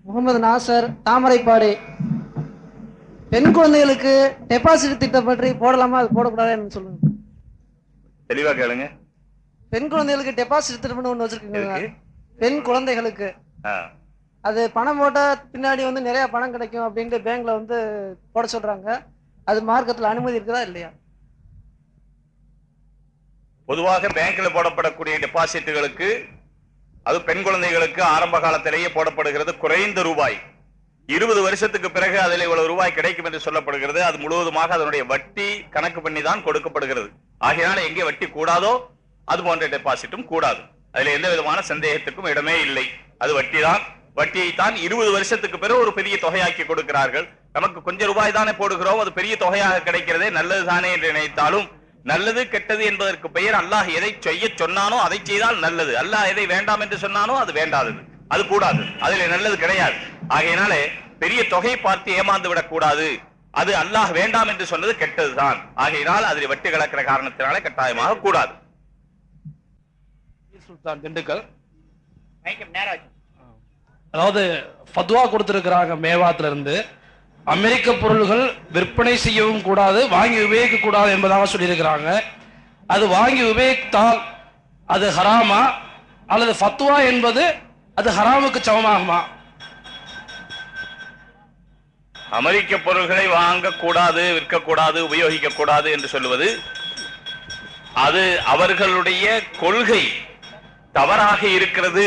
முகமது நாசர், தாமரைப்பாடி. பெண் குழந்தைகளுக்கு டெபாசிட் திட்டம் பற்றி போடலாமா, அது போடக்கூடாதுன்னு சொல்லுங்க. தெளிவா கேளுங்க. பெண் குழந்தைகளுக்கு டெபாசிட் திட்டம்னு ஒண்ணு வச்சிருக்கீங்க. பெண் குழந்தைகளுக்கு அது பணம் போட்டா பின்னாடி நிறைய பணம் கிடைக்கும் அப்படின்ட்டு பேங்க்ல போட சொல்றாங்க. அது மார்க்கத்துல அனுமதி இருக்குதா இல்லையா? பொதுவாக பேங்க்ல போடப்படக்கூடிய டெபாசிட்டுகளுக்கு, அது பெண் குழந்தைகளுக்கு ஆரம்ப காலத்திலேயே போடப்படுகிறது. குறைந்த ரூபாய், 20 வருஷத்துக்கு பிறகு அதில் இவ்வளவு ரூபாய் கிடைக்கும் என்று சொல்லப்படுகிறது. அது முழுவதுமாக அதனுடைய வட்டி கணக்கு பண்ணி தான் கொடுக்கப்படுகிறது. ஆகையால எங்கே வட்டி கூடாதோ அது போன்ற டெபாசிட்டும் கூடாது. அதுல எந்த விதமான சந்தேகத்துக்கும் இடமே இல்லை. அது வட்டியைத்தான் 20 வருஷத்துக்கு பிறகு ஒரு பெரிய தொகையாக்கி கொடுக்கிறார்கள். நமக்கு கொஞ்சம் ரூபாய் தானே போடுகிறோம், அது பெரிய தொகையாக கிடைக்கிறதே, நல்லது தானே என்று நினைத்தாலும், நல்லது கெட்டது என்பதற்கு பெயர் அல்லாஹ் எதை செய்ய சொன்னானோ அதை செய்தால் நல்லது, அல்லாஹ் எதை வேண்டாம் என்று சொன்னானோ அது வேண்டாதது, அது கூடாது, அதில் நல்லது கிடையாது. ஆகையினாலே பெரிய தொகை பார்த்து ஏமாந்து விடக் கூடாது. அது அல்லாஹ் வேண்டாம் என்று சொன்னது கெட்டதுதான். ஆகையினால் அதில் வட்டி கலக்கிற காரணத்தினாலே கட்டாயமாக கூடாது. திண்டுக்கல். அதாவது ஃபத்வா கொடுத்திருக்கிறாங்க மேவாத்துல இருந்து, அமெரிக்க பொருள்கள் விற்பனை செய்யவும் கூடாது, வாங்கி உபயோகிக்க கூடாது என்பதாக சொல்லியிருக்கிறாங்க. அது வாங்கி உபயோகித்தால் அது ஹராமா, அல்லது ஃபத்வா என்பது அது ஹராமுக்கு சமமாகுமா? அமெரிக்க பொருள்களை வாங்கக்கூடாது, விற்கக்கூடாது, உபயோகிக்க கூடாது என்று சொல்லுவது அது அவர்களுடைய கொள்கை தவறாக இருக்கிறது.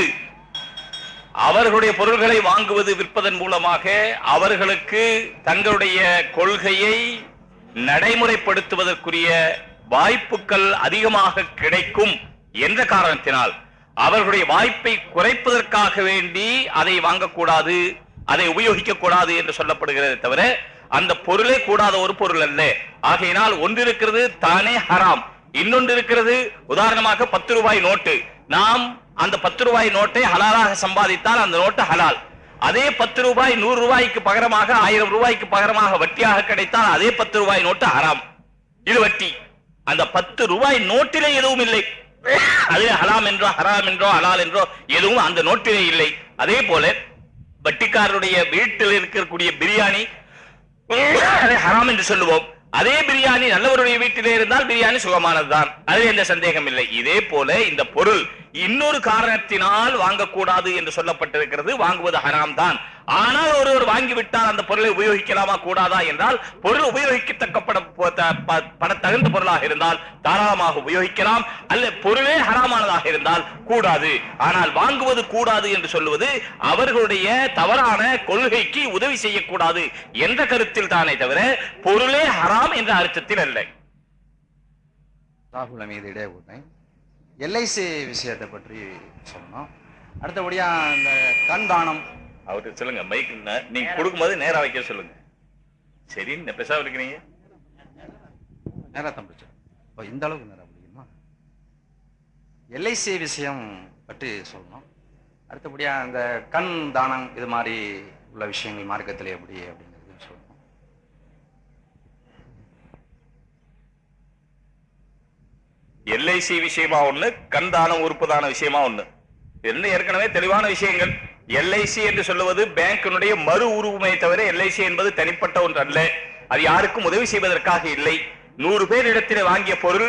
அவர்களுடைய பொருள்களை வாங்குவது, விற்பதன் மூலமாக அவர்களுக்கு தங்களுடைய கொள்கையை நடைமுறைப்படுத்துவதற்குரிய வாய்ப்புகள் அதிகமாக கிடைக்கும் என்ற காரணத்தினால் அவர்களுடைய வாய்ப்பை குறைப்பதற்காக வேண்டி அதை வாங்கக்கூடாது, அதை உபயோகிக்க கூடாது என்று சொல்லப்படுகிறது. தவிர அந்த பொருளே கூடாத ஒரு பொருள் அல்ல. ஆகையினால் ஒன்று இருக்கிறது தானே ஹராம், இன்னொன்று இருக்கிறது உதாரணமாக 10 ரூபாய் நோட்டு. நாம் அந்த 10 ரூபாய் நோட்டை ஹலாலாக சம்பாதித்தால் அந்த நோட்டு ஹலால். அதே 10 ரூபாய் 100 ரூபாய்க்கு பகரமாக 1000 ரூபாய்க்கு பகரமாக வட்டியாக கிடைத்தால் அதே 10 ரூபாய் நோட்டு ஹராம், இது வட்டி. அந்த 10 ரூபாய் நோட்டிலே எதுவும் இல்லை, அதிலே ஹலாம் என்றோ ஹராம் என்றோ ஹலால் என்றோ எதுவும் அந்த நோட்டிலே இல்லை. அதே போல வட்டிக்காரருடைய வீட்டில் இருக்கக்கூடிய பிரியாணி ஹராம் என்று சொல்லுவோம், அதே பிரியாணி நல்லவருடைய வீட்டிலே இருந்தால் பிரியாணி சுகமானதுதான், அதில் எந்த சந்தேகம் இல்லை. இதே போல இந்த பொருள் இன்னொரு காரணத்தினால் வாங்கக்கூடாது என்று சொல்லப்பட்டிருக்கிறது, வாங்குவது ஹராம் தான். ஆனால் ஒருவர் வாங்கிவிட்டால் அந்த பொருளை உபயோகிக்கலாமா கூடாதா என்றால், பொருள் உபயோகிக்கத்தக்க தகுந்த பொருளாக இருந்தால் தாராளமாக உபயோகிக்கலாம், அல்ல பொருளே ஹராமானதாக இருந்தால் கூடாது. ஆனால் வாங்குவது கூடாது என்று சொல்லுவது அவர்களுடைய தவறான கொள்கைக்கு உதவி செய்யக்கூடாது என்ற கருத்தில் தானே தவிர பொருளே ஹராம் என்ற அர்த்தத்தில் அல்ல. ராகுல் மீது இடையே எல்ஐசி விஷயத்தை பற்றி சொன்னோம். அடுத்தபடியா இந்த கண் தானம் அவருக்கு சொல்லுங்க, மைக் நீங்க கொடுக்கும்போது நேரா வைக்க சொல்லுங்க. சரி, பெருசா இருக்கிறீங்க, நேரா தான் பிடிச்சோம். இந்த அளவுக்கு நேரம் பிடிக்குமா? எல்ஐசி விஷயம் பற்றி சொல்லணும். அடுத்தபடியா இந்த கண் தானம் இது மாதிரி உள்ள விஷயங்கள் மார்க்கத்தில் எப்படி அப்படிங்கிறது சொல்லணும். எல்ஐசி விஷயமா ஒண்ணு, கண் தானம் உறுப்பு தான விஷயமா ஒண்ணு, என்ன ஏற்கனவே தெளிவான விஷயங்கள். எல்ஐசி என்று சொல்லுவது பேங்கினுடைய மறு உருவமே தவிர எல்ஐசி என்பது தனிப்பட்ட ஒன்று அல்ல. அது யாருக்கும் உதவி செய்வதற்காக இல்லை. 100 பேர் இடத்திலே வாங்கிய பொருள்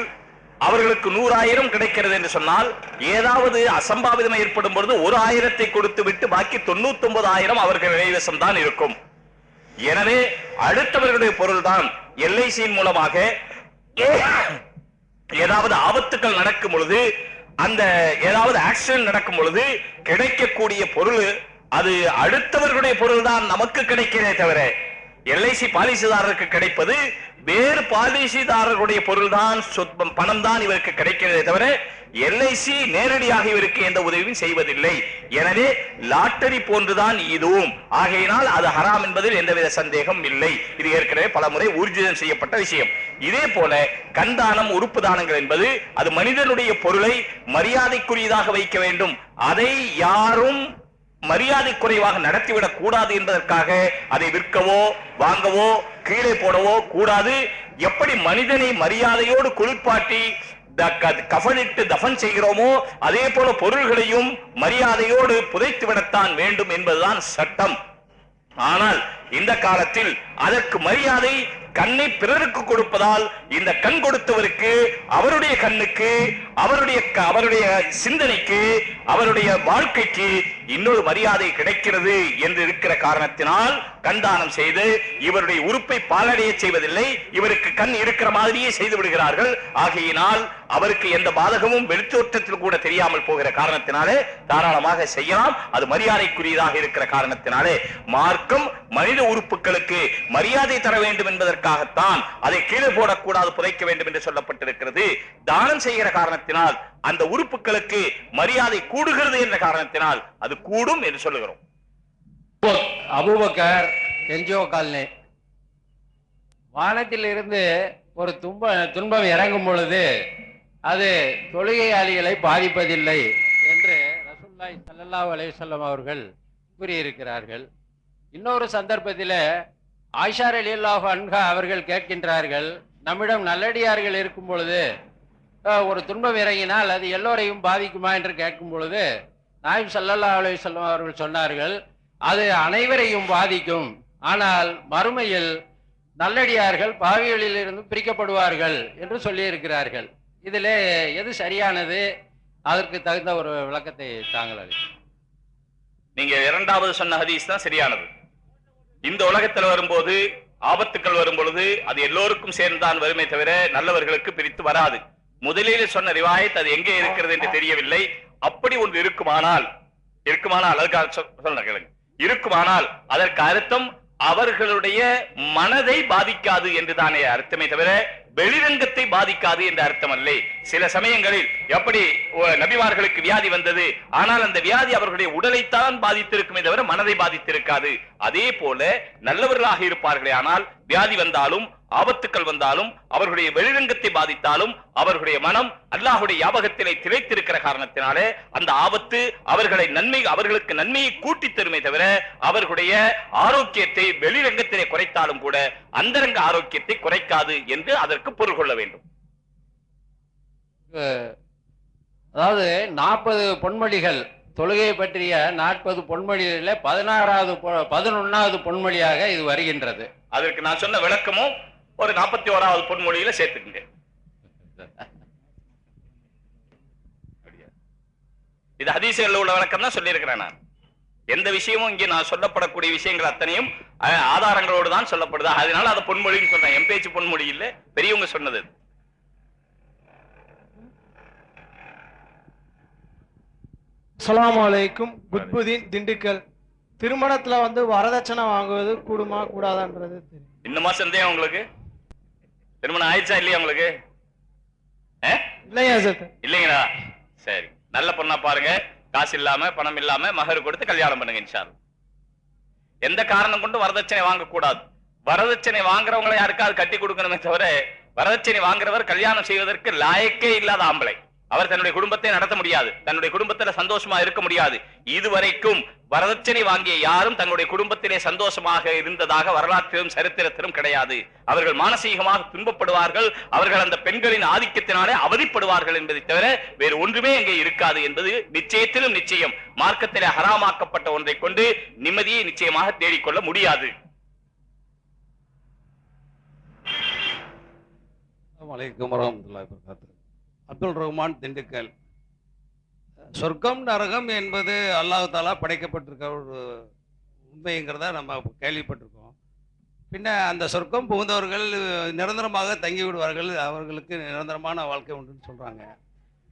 அவர்களுக்கு 100,000 கிடைக்கிறது என்று சொன்னால், ஏதாவது அசம்பாவிதம் ஏற்படும் பொழுது 1,000 கொடுத்து விட்டு பாக்கி 99,000 அவர்கள் நிலைவசம் தான் இருக்கும். எனவே அடுத்தவர்களுடைய பொருள் தான் எல்ஐசியின் மூலமாக ஏதாவது ஆபத்துக்கள் நடக்கும் பொழுது, அந்த ஏதாவது ஆக்சிடென்ட் நடக்கும் பொழுது கிடைக்கக்கூடிய பொருள் அது அடுத்தவர்களுடைய பொருள் தான் நமக்கு கிடைக்கிறதே தவிர, எல்ஐசி பாலிசிதாரருக்கு கிடைப்பது வேறு பாலிசிதாரர்களுடைய பொருள் தான், பணம் தான் இவருக்கு கிடைக்கிறதே தவிர எல்ஐசி நேரடியாக இவருக்கு எந்த உதவியும் செய்வதில்லை. எனவே லாட்டரி போன்றுதான் இதுவும். ஆகையினால் அது ஹராம் என்பதில் எந்தவித சந்தேகம் இல்லை. இது ஏற்கனவே பல முறை ஊர்ஜிதம் செய்யப்பட்ட விஷயம். இதே போல கண்தானம், உறுப்பு தானங்கள் என்பது அது மனிதனுடைய பொருளை மரியாதைக்குரியதாக வைக்க வேண்டும், அதை யாரும் மரியாதை குறைவாக நடத்திவிடக் கூடாது என்பதற்காக அதை விற்கவோ வாங்கவோ கீழே போடவோ கூடாது. எப்படி மனிதனை மரியாதையோடு குளிப்பாட்டி கஃனிட்டு தஃன் செய்கிறோமோ அதே போல பொருள்களையும் மரியாதையோடு புதைத்து விடத்தான் வேண்டும் என்பதுதான் சட்டம். ஆனால் இந்த காலத்தில் அதற்கு மரியாதை கண்ணை பிறருக்கு கொடுப்பதால் இந்த கண் கொடுத்தவருக்கு அவருடைய கண்ணுக்கு அவருடைய சிந்தனைக்கு அவருடைய வாழ்க்கைக்கு இன்னொரு மரியாதை கிடைக்கிறது என்று இருக்கிற காரணத்தினால் கண்தானம் செய்து இவருடைய உறுப்பை பாலடைய செய்வதில்லை, இவருக்கு கண் இருக்கிற மாதிரியே செய்து விடுகிறார்கள். ஆகையினால் அவருக்கு எந்த பாதகமும் வெளித்தோற்றத்தில் கூட தெரியாமல் போகிற காரணத்தினாலே தாராளமாக செய்யலாம். அது மரியாதைக்குரியதாக இருக்கிற காரணத்தினாலே மார்க்கம் மனித உறுப்புகளுக்கு மரியாதை தர வேண்டும் என்பதற்காகத்தான் அதை கீழே போடக்கூடாது, புதைக்க வேண்டும் என்று சொல்லப்பட்டிருக்கிறது. தானம் செய்கிற காரணத்தினால் அந்த உறுப்புகளுக்கு மரியாதை கூடுகிறது என்ற காரணத்தினால் அது கூடும் என்று சொல்லுகிறோம். Abubakar NGO colony. வானத்தில் இருந்து ஒரு துன்பம் இறங்கும் பொழுது அது தொழுகையாளிகளை பாதிப்பதில்லை என்று ரசூலுல்லாஹி ஸல்லல்லாஹு அலைஹி வஸல்லம் அவர்கள் கூறியிருக்கிறார்கள். இன்னொரு சந்தர்ப்பத்தில் ஆயிஷா ரலியல்லாஹு அன்ஹா அவர்கள் கேட்கின்றார்கள், நம்மிடம் நல்லடியார்கள் இருக்கும் பொழுது ஒரு துன்பம் இறங்கினால் அது எல்லோரையும் பாதிக்குமா என்று கேட்கும் பொழுது நாயகம் ஸல்லல்லாஹு அலைஹி வஸல்லம் அவர்கள் சொன்னார்கள், அது அனைவரையும் பாதிக்கும், ஆனால் மறுமையில் நல்லடியார்கள் பாவிகளில் இருந்து பிரிக்கப்படுவார்கள் என்று சொல்லி இருக்கிறார்கள். இதிலே எது சரியானது? அதற்கு தகுந்த ஒரு விளக்கத்தை தாங்கள் அளிக்கும். நீங்க இரண்டாவது சொன்ன ஹதீஸ் தான் சரியானது. இந்த உலகத்தில் வரும்போது ஆபத்துக்கள் வரும் பொழுது அது எல்லோருக்கும் சேர்ந்தான் வருமே தவிர நல்லவர்களுக்கு பிரித்து வராது. முதலில் சொன்ன ரிவாயத் அது எங்கே இருக்கிறது என்று தெரியவில்லை. அப்படி ஒன்று இருக்குமானால் இருக்குமானால் அதற்கு அர்த்தம் அவர்களுடைய மனதை பாதிக்காது என்றுதானே அர்த்தமே தவிர வெளிரங்கத்தை பாதிக்காது என்ற அர்த்தம் அல்ல. சில சமயங்களில் எப்படி நபிமார்களுக்கு வியாதி வந்தது, ஆனால் அந்த வியாதி அவர்களுடைய உடலைத்தான் பாதித்திருக்குமே தவிர மனதை பாதித்திருக்காது. அதே போல நல்லவர்களாக இருப்பார்களே, ஆனால் வியாதி வந்தாலும் ஆபத்துக்கள் வந்தாலும் அவர்களுடைய வெளிரங்கத்தை பாதித்தாலும் அவர்களுடைய மனம் அல்லாஹ்வுடைய ஞாபகத்திலே திளைத்திருக்கிற காரணத்தினாலே அந்த ஆபத்து அவர்களுக்கு நன்மையை கூட்டி தருமே தவிர அவர்களுடைய ஆரோக்கியத்தை வெளிரங்கத்திலே குறைத்தாலும் கூட அந்தரங்க ஆரோக்கியத்தை குறைக்காது என்று அதற்கு பொருள் கொள்ள வேண்டும். அதாவது 40 பொன்மொழிகள் தொழுகையை பற்றிய 40 பொன்மொழிகளில் 11வது பொன்மொழியாக இது வருகின்றது. அதற்கு நான் சொன்ன விளக்கமும் ஒரு 41வது பொன்மொழியில சேர்த்துக்கிங்க. இது ஹதீஸ்ல உள்ள விளக்கம் தான் சொல்லி இருக்கிறேன். நான் எந்த விஷயமும் இங்கே நான் சொல்லப்படக்கூடிய விஷயங்கள் அத்தனையும் ஆதாரங்களோடு தான் சொல்லப்படுது. அதனால அதை பொன்மொழின்னு சொல்றேன். என் பேச்சு பொன்மொழி இல்ல, பெரியவங்க சொன்னது. அஸ்ஸலாமு அலைக்கும். குத்புதீன், திண்டுக்கல். திருமணத்துல வரதட்சணை வாங்குவது கூடுமா கூடாதான்றது தெரியும். இன்னுமா சந்தேகம் உங்களுக்கு? திருமணம் ஆயிடுச்சா இல்லையா உங்களுக்கு? இல்லையா சார்? இல்லைங்களா? சரி, நல்ல பொண்ணா பாருங்க, காசு இல்லாம பணம் இல்லாம மகர் கொடுத்து கல்யாணம் பண்ணுங்க இன்ஷா அல்லாஹ். எந்த காரணம் கொண்டு வரதட்சணை வாங்க கூடாது. வரதட்சணை வாங்குறவங்களை யாருக்காவது கட்டி கொடுக்கணுமே தவிர வரதட்சணை வாங்குறவர் கல்யாணம் செய்வதற்கு லாயக்கே இல்லாத ஆம்பளை. அவர் தன்னுடைய குடும்பத்தை நடத்த முடியாது, தன்னுடைய குடும்பத்துல சந்தோஷமா இருக்க முடியாது. இதுவரைக்கும் வரதட்சணை வாங்கிய யாரும் தங்களுடைய குடும்பத்திலே சந்தோஷமாக இருந்ததாக வரலாற்றிலும் சரித்திரத்திலும் கிடையாது. அவர்கள் மானசீகமாக துன்பப்படுவார்கள், அவர்கள் அந்த பெண்களின் ஆதிக்கத்தினாலே அவதிப்படுவார்கள் என்பதை தவிர வேறு ஒன்றுமே அங்கே இருக்காது என்பது நிச்சயத்திலும் நிச்சயம். மார்க்கத்திலே ஹராமாக்கப்பட்ட ஒன்றை கொண்டு நிம்மதியை நிச்சயமாக தேடிக்கொள்ள முடியாது. அப்துல் ரஹ்மான், திண்டுக்கல். சொர்க்கம் நரகம் என்பது அல்லாஹ் தாலா படைக்கப்பட்டிருக்க ஒரு உண்மைங்கிறத நம்ம கேள்விப்பட்டிருக்கோம். பின்ன அந்த சொர்க்கம் புகுந்தவர்கள் நிரந்தரமாக தங்கி விடுவார்கள், அவர்களுக்கு நிரந்தரமான வாழ்க்கை உண்டுன்னு சொல்கிறாங்க.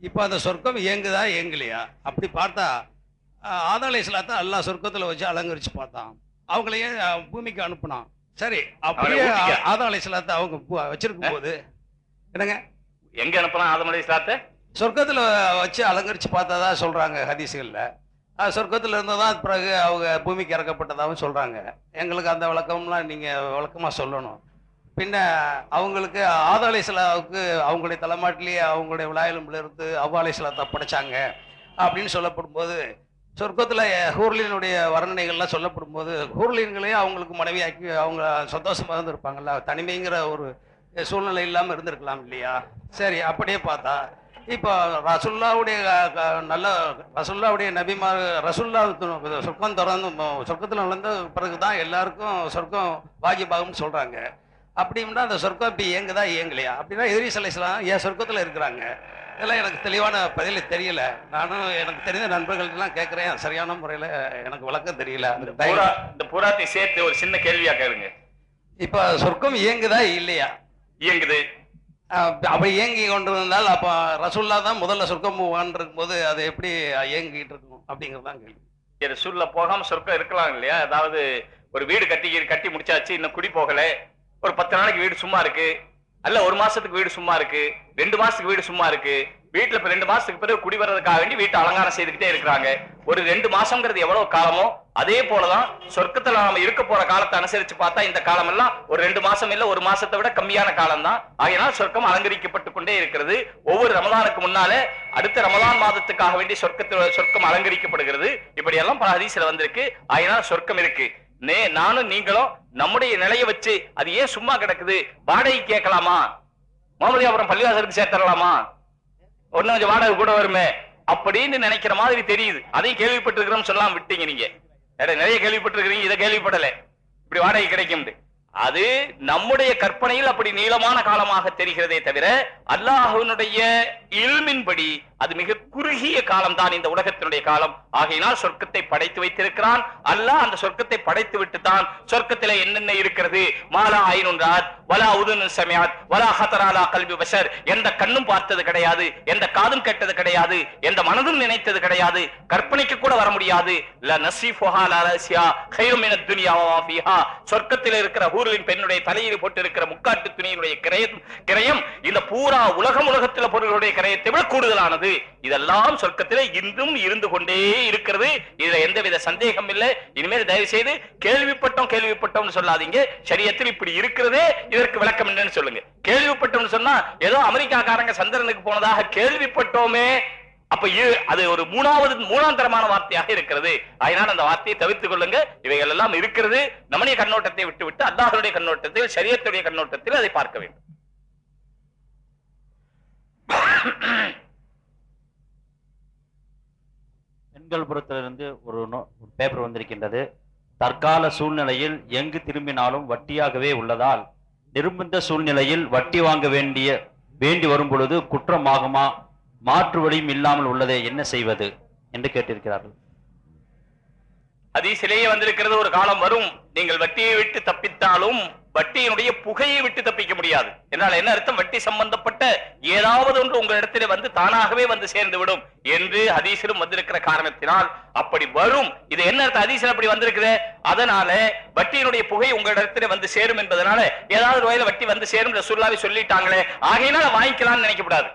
இப்போ அந்த சொர்க்கம் இயங்குதா இயங்கலையா? அப்படி பார்த்தா ஆதம் அலைஹிஸ்ஸலாத்தை அல்லாஹ் சொர்க்கத்தில் வச்சு அலங்கரித்து பார்த்தான், அவங்களையே பூமிக்கு அனுப்புனான். சரி, அப்படியே ஆதம் அலைஹிஸ்ஸலாத்தை அவங்க வச்சிருக்கும் போது என்னங்க எங்க அனுப்புறான்? ஆதம் அலைஹிஸ்ஸலாத்தை சொர்க்கத்தில் வச்சு அலங்கரித்து பார்த்ததா சொல்கிறாங்க ஹதீஸ்களில். சொர்க்கத்தில் இருந்ததான் பிறகு அவங்க பூமிக்கு இறக்கப்பட்டதாகவும் சொல்கிறாங்க. எங்களுக்கு அந்த விளக்கம்லாம் நீங்கள் விளக்கமாக சொல்லணும். பின்ன அவங்களுக்கு ஆதம் அலைஹிஸ்ஸலாத்துக்கு அவங்களுடைய தலைமாட்டிலேயே அவங்களுடைய விழாயிலிருந்து அவ்வா அலைஹிஸ்ஸலாத்தை படைச்சாங்க அப்படின்னு சொல்லப்படும் போது சொர்க்கத்தில் ஹூர்லீனுடைய வர்ணனைகள்லாம் சொல்லப்படும் போது ஹூர்லீன்களையும் அவங்களுக்கு மனைவியாக்கி அவங்க சந்தோஷமாக இருந்திருப்பாங்கல்ல. தனிமைங்கிற ஒரு சூழ்நிலை இல்லாமல் இருந்திருக்கலாம் இல்லையா? சரி, அப்படியே பார்த்தா இப்போ ரசுல்லாவுடைய நல்ல ரசுல்லாவுடைய நபிமார் ரசுல்லா சொர்க்கம் திறந்து சொர்க்கத்தில் நுழைந்த பிறகு தான் எல்லாருக்கும் சொர்க்கம் வாஜிபாகும்னு சொல்கிறாங்க. அப்படின்னா அந்த சொர்க்கம் இப்போ இயங்குதா இயங்கலையா? அப்படின்னா இத்ரீஸ் அலைஹிஸ்ஸலாம் ஏன் சொர்க்கத்தில் இருக்கிறாங்க? இதெல்லாம் எனக்கு தெளிவான பதில் தெரியல. நானும் எனக்கு தெரிந்த நண்பர்கள்லாம் கேட்குறேன், சரியான முறையில் எனக்கு விளக்கம் தெரியல. இந்த பூராத்தை சேர்த்து ஒரு சின்ன கேள்வியா கேளுங்க. இப்போ சொர்க்கம் இயங்குதா இல்லையா? இயங்குது. அப்படி இயங்கி கொண்டு இருந்தால் அப்போ ரசூல்லா தான் முதல்ல சொர்க்கம் போவான் போது அது எப்படி இயங்கிட்டு இருக்கும் அப்படிங்கிறதான் கேள்வி. ரசூல்லா போகாம சொர்க்கம் இருக்கலாம் இல்லையா? அதாவது ஒரு வீடு கட்டி முடிச்சாச்சு, இன்னும் குடி போகல, ஒரு 10 நாளைக்கு வீடு சும்மா இருக்கு, அல்ல 1 மாசத்துக்கு வீடு சும்மா இருக்கு, 2 மாசத்துக்கு வீடு சும்மா இருக்கு, வீட்டுல இப்ப 2 மாசத்துக்கு பிறகு குடி வர்றதுக்காக வேண்டி வீட்டை அலங்காரம் செய்துக்கிட்டே இருக்கிறாங்க. ஒரு 2 மாசம்ங்கிறது எவ்வளவு காலமோ அதே போலதான் சொர்க்கத்துல நாம இருக்க போற காலத்தை அனுசரிச்சு பார்த்தா இந்த காலம் எல்லாம் ஒரு 2 மாசம் இல்ல 1 மாசத்தை விட கம்மியான காலம் தான். ஆகையினால் சொர்க்கம் அலங்கரிக்கப்பட்டு கொண்டே இருக்கிறது. ஒவ்வொரு ரமலானுக்கு முன்னாலே அடுத்த ரமலான் மாதத்துக்காக வேண்டி சொர்க்கம் அலங்கரிக்கப்படுகிறது. இப்படி எல்லாம் பல ஹதீஸ்ல வந்திருக்கு. ஆகையினால் சொர்க்கம் இருக்கு. நானும் நீங்களும் நம்முடைய நிலையை வச்சு அது ஏன் சும்மா கிடக்குது, வாடகை கேட்கலாமா, முகமதியாபுரம் பள்ளிவாசலுக்கு சேர்த்தரலாமா, ஒன்னும் கொஞ்சம் வாடகை கூட வருமே அப்படின்னு நினைக்கிற மாதிரி தெரியுது. அதையும் கேள்விப்பட்டிருக்கிறோம் சொல்லலாம் விட்டீங்க. நீங்க நிறைய கேள்விப்பட்டிருக்கிறீங்க, இதை கேள்விப்படல, இப்படி வாடகை கிடைக்கும். அது நம்முடைய கற்பனையில் அப்படி நீளமான காலமாக தெரிகிறதே தவிர அல்லாஹ்வினுடைய இல்மின்படி அது மிக குறுகிய காலம் தான் இந்த உலகத்தினுடைய காலம். ஆகையினால் சொர்க்கத்தை படைத்து வைத்திருக்கிறான் அல்லாஹ். அந்த சொர்க்கத்தை படைத்து விட்டு தான் சொர்க்கத்திலே என்னென்ன இருக்கிறது, மாலா ஐனுன்றாத் வலா உதுன் சமியாத் வலா ஹதராலா கல்வி பஷர், எந்த கண்ணும் பார்த்தது கிடையாது, எந்த காதும் கேட்டது கிடையாது, எந்த மனதும் நினைத்தது கிடையாது, கற்பனைக்கு கூட வர முடியாது. ல நஸீஃபுஹா லா ரஸியா கைரும் மினத் துன்யா வ மா ஃபீஹா, சொர்க்கத்தில் இருக்கிற ஹூரின் பெண்ணுடைய தலையில் போட்டு இருக்கிற முக்காட்டு துணியினுடைய கிரயம் இந்த பூரா உலகத்தில் பொருளுடைய கிரயத்தை விட கூடுதலானது. இதெல்லாம் சொர்க்கத்திலே இன்றும் இருந்து கொண்டே இருக்கிறது. இதுல எந்தவித சந்தேகம் இல்லை. இனிமேல் தயவு செய்து கேள்விப்பட்டோம் சொல்லாதீங்க. ஷரியத்தில் இப்படி இருக்கிறதே, இதற்கு விளக்கம் என்னன்னு சொல்லுங்க. கேள்விப்பட்டோம்னு சொன்னா ஏதோ அமெரிக்காக்காரங்க சந்திரனுக்கு போனதாக கேள்விப்பட்டோமே, அப்ப அது ஒரு மூணாம் தரமான வார்த்தையாக இருக்கிறது. அதனால் அந்த வார்த்தையை தவிர்த்துக் கொள்ளுங்க. இவைகள் எல்லாம் இருக்கிறது. நம்முடைய கண்ணோட்டத்தை விட்டு அல்லாஹ்வுடைய கண்ணோட்டத்தில், ஷரியத்துடைய கண்ணோட்டத்தில் அதை பார்க்க வேண்டும். பெண்கள் புறத்திலிருந்து ஒரு பேப்பர் வந்திருக்கின்றது. தற்கால சூழ்நிலையில் எங்கு திரும்பினாலும் வட்டியாகவே உள்ளதால் நிர்பந்த சூழ்நிலையில் வட்டி வாங்க வேண்டி வரும் பொழுது குற்றமாகுமா, மாற்று வழியும் இல்லாமல் உள்ளதே, என்ன செய்வது என்று கேட்டிருக்கிறார்கள். ஹதீஸிலேயே வந்திருக்கிறது, ஒரு காலம் வரும் நீங்கள் வட்டியை விட்டு தப்பித்தாலும் வட்டியினுடைய புகையை விட்டு தப்பிக்க முடியாது. என்றால் என்ன அர்த்தம்? வட்டி சம்பந்தப்பட்ட ஏதாவது ஒன்று உங்களிடத்திலே வந்து தானாகவே வந்து சேர்ந்து விடும் என்று ஹதீஸிலும் வந்திருக்கிற காரணத்தினால் அப்படி வரும். இது என்ன அர்த்தம்? ஹதீஸில் அப்படி வந்திருக்குது, அதனால வட்டியினுடைய புகை உங்களிடத்திலே வந்து சேரும் என்பதனால ஏதாவது வகையில வட்டி வந்து சேரும் ரசூலுல்லாஹி சொல்லிட்டாங்களே, ஆகையினால வாங்கிக்கலாம்னு நினைக்கப்படாது.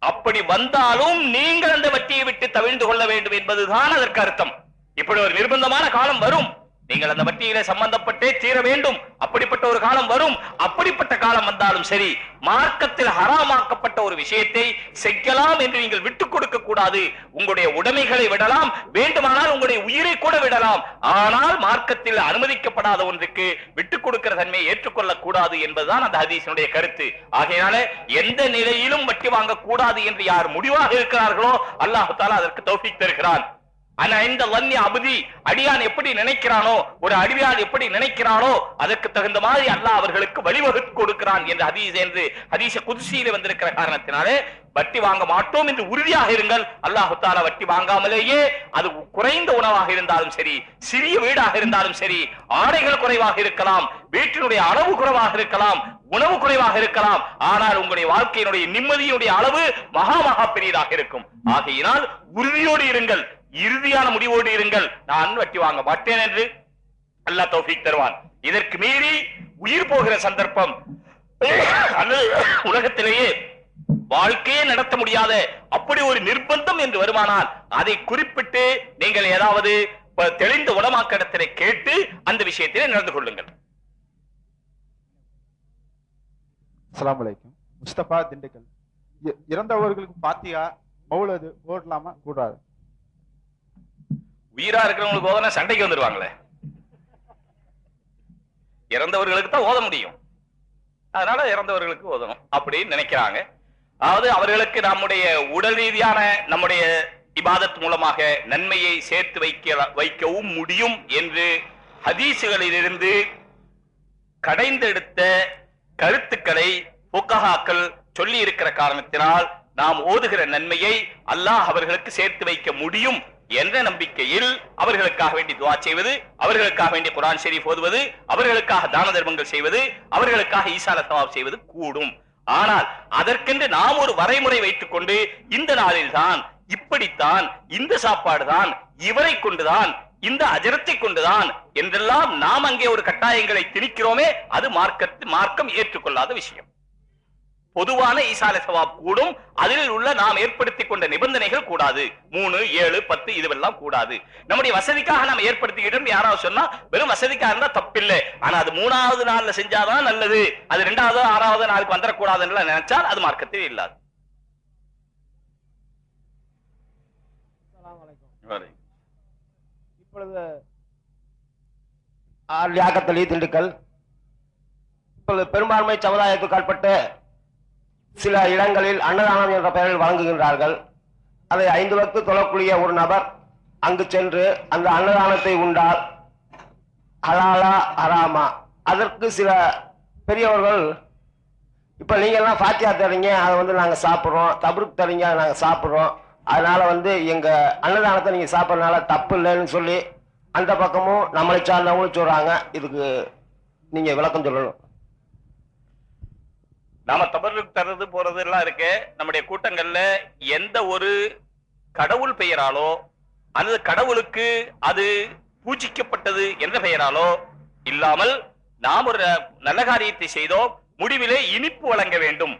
அப்படி வந்தாலும் நீங்கள் அந்த வட்டியை விட்டு தவிர்த்து கொள்ள வேண்டும் என்பதுதான் அதற்கு அர்த்தம். இப்படி ஒரு நிர்பந்தமான காலம் வரும், நீங்கள் அந்த வட்டியிலே சம்பந்தப்பட்டே தீர வேண்டும். அப்படிப்பட்ட ஒரு காலம் வரும். அப்படிப்பட்ட காலம் வந்தாலும் சரி, மார்க்கத்தில் ஹராமாக்கப்பட்ட ஒரு விஷயத்தை செய்யலாம் என்று நீங்கள் விட்டுக் கொடுக்க கூடாது. உங்களுடைய உடைமைகளை விடலாம், வேண்டுமானால் உங்களுடைய உயிரை கூட விடலாம். ஆனால் மார்க்கத்தில் அனுமதிக்கப்படாத ஒன்றுக்கு விட்டுக் கொடுக்கிற தன்மையை ஏற்றுக்கொள்ள கூடாது என்பதுதான் அந்த ஹதீஸினுடைய கருத்து. ஆகையினால எந்த நிலையிலும் வட்டி வாங்க கூடாது என்று யார் முடிவாக இருக்கிறார்களோ அல்லாஹ் தஆலா அதற்கு தௌஃபீக் தருகிறான். அடியான் எப்படி நினைக்கிறானோ, ஒரு அடியான் எப்படி நினைக்கிறானோ அதற்கு தகுந்த மாதிரி அல்லாஹ் அவர்களுக்கு வழிவகுத்து கொடுக்கிறான் என்று ஹதீஸ் குத்ஸியிலே வந்திருக்கிற காரணத்தினாலே வட்டி வாங்க மாட்டோம் என்று உறுதியாக இருங்கள். அல்லாஹ் தஆலா வட்டி வாங்காமலேயே, அது குறைந்த உணவாக இருந்தாலும் சரி, சிறிய வீடாக இருந்தாலும் சரி, ஆடைகள் குறைவாக இருக்கலாம், வீட்டினுடைய அளவு குறைவாக இருக்கலாம், உணவு குறைவாக இருக்கலாம், ஆனால் உங்களுடைய வாழ்க்கையினுடைய நிம்மதியினுடைய அளவு மகா பெரியதாக இருக்கும். ஆகையினால் உறுதியோடு இருங்கள், இறுதியான முடிவோடு இருங்கள். நான் வட்டி வாங்க மாட்டேன் என்று அல்லாஹ் தௌஃபீக் தருவான். இதற்கு மீறி உயிர் போகிற சந்தர்ப்பம் அல்லது உலகத்திலேயே வாழ்க்கையே நடத்த முடியாத அப்படி ஒரு நிர்பந்தம் என்று வருமானால் அதை குறிப்பிட்டு நீங்கள் ஏதாவது தெளிந்த உலமாக்கடத்திலே கேட்டு அந்த விஷயத்திலே நடந்து கொள்ளுங்கள். அஸ்ஸலாமு அலைக்கும். முஸ்தபா, திண்டுக்கல். இறந்தவர்களுக்கு பாத்தியா மௌலது ஓடலாமா கூடாது? உயிரா இருக்கிறவங்களுக்கு போதனா சண்டைக்கு வந்துருவாங்களே. இறந்தவர்களுக்கு தான் ஓத முடியும், அதனால இறந்தவர்களுக்கு ஓதணும் அப்படின்னு நினைக்கிறாங்க. அதாவது அவர்களுக்கு நம்முடைய உடல் ரீதியான நம்முடைய இபாதத் மூலமாக நன்மையை சேர்த்து வைக்கவும் முடியும் என்று ஹதீசுகளிலிருந்து கடைந்தெடுத்த கருத்துக்களை புக்கஹாக்கள் சொல்லி இருக்கிற காரணத்தினால் நாம் ஓதுகிற நன்மையை அல்லாஹ் அவர்களுக்கு சேர்த்து வைக்க முடியும் என்ற நம்பிக்கையில் அவர்களுக்காக வேண்டி துஆ செய்வது, அவர்களுக்காக வேண்டி குர்ஆன் ஷரீஃப் ஓதுவது, அவர்களுக்காக தான தர்மங்கள் செய்வது, அவர்களுக்காக ஈசால தவாப் செய்வது கூடும். ஆனால் அதற்கென்று நாம் ஒரு வரைமுறை வைத்துக் கொண்டு இந்த நாளில் தான் இப்படித்தான், இந்த சாப்பாடு தான், இவரை கொண்டுதான், இந்த அஜரத்தை கொண்டுதான் என்றெல்லாம் நாம் அங்கே ஒரு கட்டாயங்களை திணிக்கிறோமே, அது மார்க்கம் ஏற்றுக்கொள்ளாத விஷயம். பொதுவான ஈசால சவாப் கூடும், அதில் உள்ள நாம் ஏற்படுத்திக் கொண்ட நிபந்தனைகள் கூடாது. 3, 7, 10 இதுவெல்லாம் கூடாது. நம்முடைய வசதிக்காக நாம் ஏற்படுத்திக்கிட்டோம் யாராவது சொன்னா வெறும் வசதிக்காக இருந்தா தப்பில்லை. ஆனா அது 3வது நாள்ல செஞ்சாதான் நல்லது, அது 2வது 6வது நாளுக்கு வந்துடக்கூடாதுன்னு நினைச்சால் அது மார்க்கத்தில் இல்லாது. இப்பொழுது லியாக்கத்-அலி திண்டுக்கல் இப்பொழுது பெரும்பான்மை சமுதாயத்துக்கு உட்பட்ட சில இடங்களில் அன்னதானம் என்ற பெயரில் வழங்குகின்றார்கள். அதை 5 வக்து தொழக்கூடிய ஒரு நபர் அங்கு சென்று அந்த அன்னதானத்தை உண்டால் ஹலாலா ஹராமா, அதற்கு சில பெரியவர்கள் இப்ப நீங்க எல்லாம் ஃபாத்தியா தரீங்க, அதை வந்து நாங்க சாப்பிடுறோம், தபுருக்கு தரீங்க நாங்க சாப்பிடுறோம், அதனால வந்து எங்க அன்னதானத்தை நீங்க சாப்பிட்றதுனால தப்பு இல்லைன்னு சொல்லி அந்த பக்கமும் நம்மளை சார்ந்தவங்களும் சொல்றாங்க. இதுக்கு நீங்க விளக்கம் சொல்லணும். நாம தபருக்கு தர்றது போறது எல்லாம் இருக்கு. நம்முடைய கூட்டங்கள்ல எந்த ஒரு கடவுள் பெயராலோ அல்லது கடவுளுக்கு அது பூஜிக்கப்பட்டது என்ற பெயராலோ இல்லாமல் நாம் ஒரு நல்ல காரியத்தை செய்தோம், முடிவிலே இனிப்பு வழங்க வேண்டும்,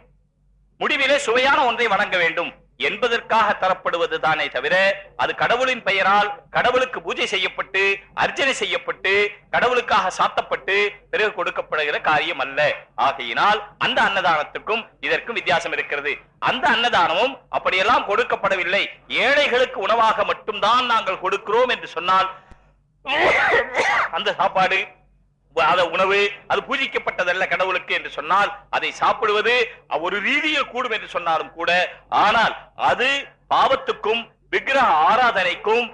முடிவிலே சுவையான ஒன்றை வழங்க வேண்டும் என்பதற்காக தரப்படுவது தானே தவிர அது கடவுளின் பெயரால் கடவுளுக்கு பூஜை செய்யப்பட்டு அர்ச்சனை செய்யப்பட்டு கடவுளுக்காக சாத்தப்பட்டு பிறகு கொடுக்கப்படுகிற காரியம் அல்ல. ஆகையினால் அந்த அன்னதானத்துக்கும் இதற்கும் வித்தியாசம் இருக்கிறது. அந்த அன்னதானமும் அப்படியெல்லாம் கொடுக்கப்படவில்லை, ஏழைகளுக்கு உணவாக மட்டும்தான் நாங்கள் கொடுக்கிறோம் என்று சொன்னால் அந்த சாப்பாடு உணவு அது பூஜிக்கப்பட்டதல்ல கடவுளுக்கு என்று சொன்னால் அதை சாப்பிடுவது ஒரு ரீதியில் கூடும் என்று சொன்னாலும் கூட, ஆனால் அது பாவத்துக்கும் விக்கிரக ஆராதனைக்கும்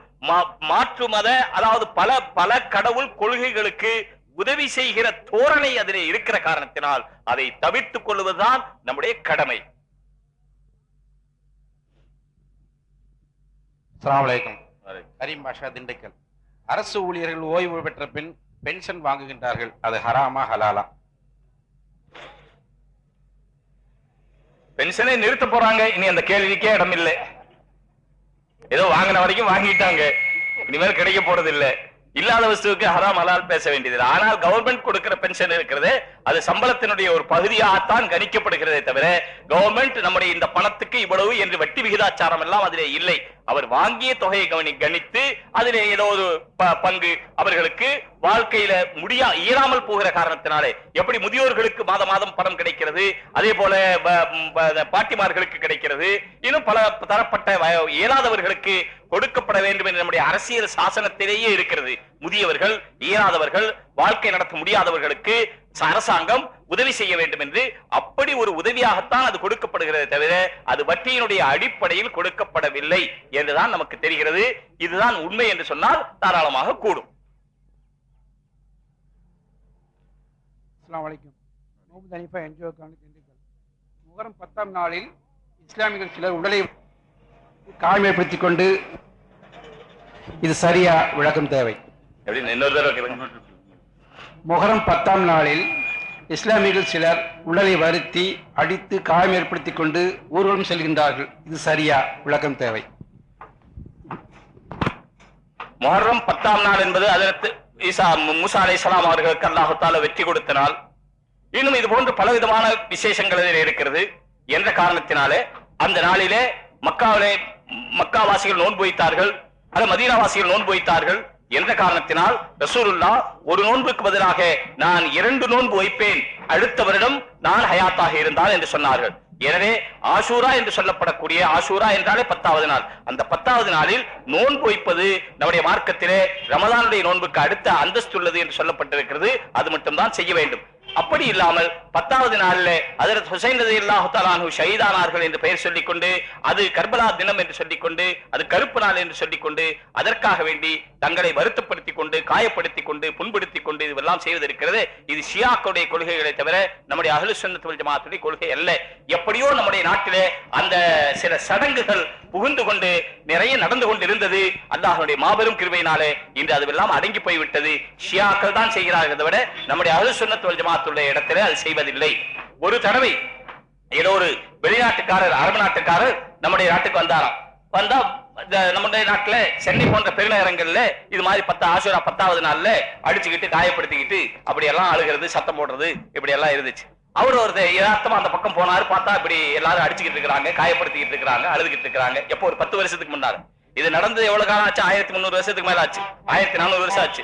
மாற்று மத அதாவது பல பல கடவுள் கொள்கைகளுக்கு உதவி செய்கிற தோரணை அதிலே இருக்கிற காரணத்தினால் அதை தவிர்த்துக் கொள்வதுதான் நம்முடைய கடமை. அஸ்ஸலாமு அலைக்கும். கரீம் பாஷா திண்டுக்கல். அரசு ஊழியர்கள் ஓய்வு பெற்ற பின் பென்ஷன் வாங்குகின்றார்கள், அது ஹராமா ஹலாலா? பென்ஷனை நிறுத்த போறாங்க, இனி அந்த கேள்விக்கே இடம் இல்லை. ஏதோ வாங்கின வரைக்கும் வாங்கிட்டாங்க, இனிமேல் கிடைக்க போறது இல்லை. இல்லாத வஸ்துவுக்கு ஹராம் ஹலால் பேச வேண்டியது. ஆனால் கவர்மெண்ட் கொடுக்கிற பென்ஷன் இருக்கிறது, அது சம்பளத்தினுடைய ஒரு பகுதியாகத்தான் கணிக்கப்படுகிறதே தவிர கவர்மெண்ட் நம்முடைய இந்த பணத்துக்கு இவ்வளவு என்று வட்டி விகிதாச்சாரம் எல்லாம் அதிலே இல்லை. அவர் வாங்கிய தொகையை கணித்து அதிலே ஏதோ ஒரு பங்கு அவர்களுக்கு வாழ்க்கையில இயலாமல் போகிற காரணத்தினாலே எப்படி முதியோர்களுக்கு மாதம் மாதம் பணம் கிடைக்கிறது, அதே போல பாட்டிமார்களுக்கு கிடைக்கிறது, இன்னும் பல தரப்பட்ட இயலாதவர்களுக்கு கொடுக்கப்பட வேண்டும் என்று நம்முடைய அரசியல் சாசனத்திலேயே இருக்கிறது. முதியவர்கள், இயலாதவர்கள், வாழ்க்கை நடத்த முடியாதவர்களுக்கு அரசாங்கம் உதவி செய்ய வேண்டும் என்று அப்படி ஒரு உதவியாகத்தான் அது கொடுக்கப்படுகிறது தவிர அது வட்டியினுடைய அடிப்படையில் கொடுக்கப்படவில்லை என்றுதான் நமக்கு தெரிகிறது. இதுதான் உண்மை என்று சொன்னால் தாராளமாக கூடும். அஸ்ஸலாமு அலைக்கும். முகமது ஹனீஃபா என்ஜிஓ திண்டுக்கல். முஹர்ரம் 10ஆம் நாளில் இஸ்லாமியர்கள் சிலர் உடலை காய்மைப்படுத்திக் கொண்டு இது சரியா? விளக்கம் தேவை. முஹர்ரம் 10ஆம் நாளில் இஸ்லாமியர்கள் சிலர் உடலை வருத்தி அடித்து காயம் ஏற்படுத்திக் கொண்டு ஊர்வலம் செல்கின்றார்கள், இது சரியா? விளக்கம் தேவை. முஹர்ரம் 10ஆம் நாள் என்பது அதற்கு மூசா அலைஹிஸ்ஸலாம் அவர்களுக்கு அல்லாஹ் தஆலா வெற்றி கொடுத்த நாள். இன்னும் இது போன்று பலவிதமான விசேஷங்கள் இருக்கிறது என்ற காரணத்தினாலே அந்த நாளிலே மக்காவாசிகள் நோன்பு வைத்தார்கள், அல்லது மதீனாவாசிகள் நோன்பு வைத்தார்கள் என்ற காரணத்தினால் ரசூலுல்லாஹ் ஒரு நோன்புக்கு பதிலாக நான் 2 நோன்பு வைப்பேன், அடுத்த வருடம் நான் ஹயாத்தாக இருந்தால் என்று சொன்னார்கள். எனவே ஆஷூரா என்று சொல்லப்படக்கூடிய, ஆஷூரா என்றாலே 10வது நாள், அந்த 10வது நாளில் நோன்பு வைப்பது நம்முடைய மார்க்கத்திலே ரமலானுடைய நோன்புக்கு அடுத்த அந்தஸ்துள்ளது என்று சொல்லப்பட்டிருக்கிறது. அது மட்டும்தான் செய்ய வேண்டும். அப்படி இல்லாமல் 10வது நாளில் ஹஜ்ரத் ஹுசைன் ரலியல்லாஹு தஆலா அன்ஹு ஷஹீதானார்கள் என்று பெயர் சொல்லிக்கொண்டு, அது கர்பலா தினம் என்று சொல்லிக்கொண்டு, அது கருப்பு நாள் என்று சொல்லிக்கொண்டு, அதற்காக வேண்டி தங்களை வருத்தப்படுத்திக் கொண்டு, காயப்படுத்திக் கொண்டு, புண்படுத்திக் கொண்டு இதுவெல்லாம் செய்வது இருக்கிறது. இது ஷியாக்களுடைய கொள்கைகளை தவிர நம்முடைய அஹ்லுஸ் சுன்னத் வல் ஜமாஅத்துடைய கொள்கை அல்ல. எப்படியோ நம்முடைய நாட்டிலே அந்த சில சடங்குகள் புகுந்து கொண்டு நிறைய நடந்து கொண்டிருந்தது. அல்லாஹ்வுடைய மாபெரும் கிருபையினாலே இன்று அதுவெல்லாம் அடங்கி போய்விட்டது. ஷியாக்கள் தான் செய்கிறார்கள் தவிர நம்முடைய அஹ்லுஸ் சுன்னத் வல் ஜமாஅத்துடைய இடத்திலே அது செய்வதில்லை. ஒரு தடவை ஏதோ ஒரு வெளிநாட்டுக்காரர், அரபு நாட்டுக்காரர் நம்முடைய நாட்டுக்கு வந்தாராம். வந்தா நம்முடைய நாட்டுல சென்னை போன்ற பெருநகரங்கள்ல இது மாதிரி ஆஷூரா 10வது நாள்ல அடிச்சுக்கிட்டு காயப்படுத்திக்கிட்டு அப்படியெல்லாம் அழுகிறது, சத்தம் போடுறது, இப்படி எல்லாம் இருந்துச்சு. அவரு ஒரு யதார்த்தமா அந்த பக்கம் போனாரு. பார்த்தா இப்படி எல்லாரும் அடிச்சுக்கிட்டு இருக்கிறாங்க, காயப்படுத்திக்கிட்டு இருக்கிறாங்க, அழுதுகிட்டு இருக்கிறாங்க. எப்போ ஒரு 10 வருஷத்துக்கு முன்னால இது நடந்தது. எவ்வளவு காலம் ஆச்சு? 1300 வருஷத்துக்கு மேல ஆச்சு. 1400 வருஷம் ஆச்சு.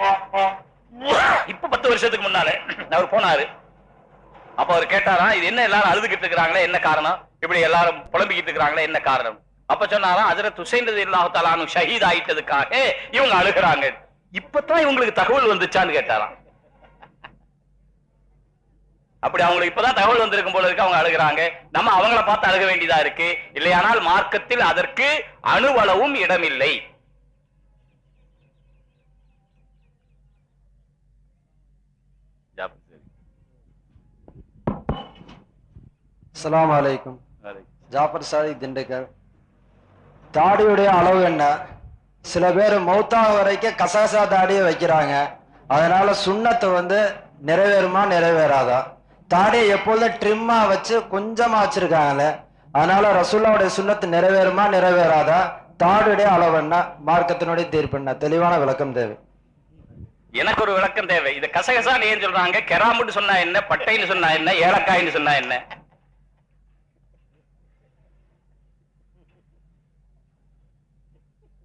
இப்ப 10 வருஷத்துக்கு முன்னால அவர் போனாரு. அப்ப அவர் கேட்டாரா, இது என்ன எல்லாரும் அழுதுகிட்டு இருக்கிறாங்களே, என்ன காரணம்? இப்படி எல்லாரும் புலம்பிக்கிட்டு இருக்கிறாங்களே, என்ன காரணம்? அப்ப சொன்னாரா, ஹஜ்ரத் ஹுசைன் ரலியல்லாஹு தஆலா அன்ஹு ஷஹீத் ஆயிட்டதுக்காக இவங்க அழுகிறாங்க. இப்பதான் இவங்களுக்கு தகவல் வந்துச்சான்னு கேட்டாராம். அப்படி அவங்களுக்கு இப்பதான் தகவல் வந்திருக்கும் போல இருக்கு, அவங்க அழுகிறாங்க. நம்ம அவங்கள பார்த்து அழுக வேண்டியதா இருக்கு. இல்லையானால் மார்க்கத்தில் அதற்கு அணுவளவும் இடமில்லை. அஸ்ஸலாமு அலைக்கும். ஜாஃபர் சாதிக் திண்டுக்கல். தாடியுடைய அளவு என்ன? சில பேர் மௌத்தாக வரைக்கும் கசகசா தாடியை வைக்கிறாங்க. அதனால சுண்ணத்தை வந்து நிறைவேறுமா நிறைவேறாதா? தாடியை எப்பொழுதும் ட்ரிம்மா வச்சு கொஞ்சமா வச்சிருக்காங்களே, அதனால ரசூலுல்லாஹ்வுடைய சுண்ணத்து நிறைவேறுமா நிறைவேறாதா? தாடியுடைய அளவு என்ன? மார்க்கத்தினுடைய தீர்ப்பு என்ன? தெளிவான விளக்கம் தேவை. எனக்கு ஒரு விளக்கம் தேவை. இது கசகசான்னு ஏன் சொல்றாங்க? கெராமுன்னு சொன்னா என்ன, பட்டைன்னு சொன்னா என்ன, ஏலக்காய்ன்னு சொன்னா என்ன?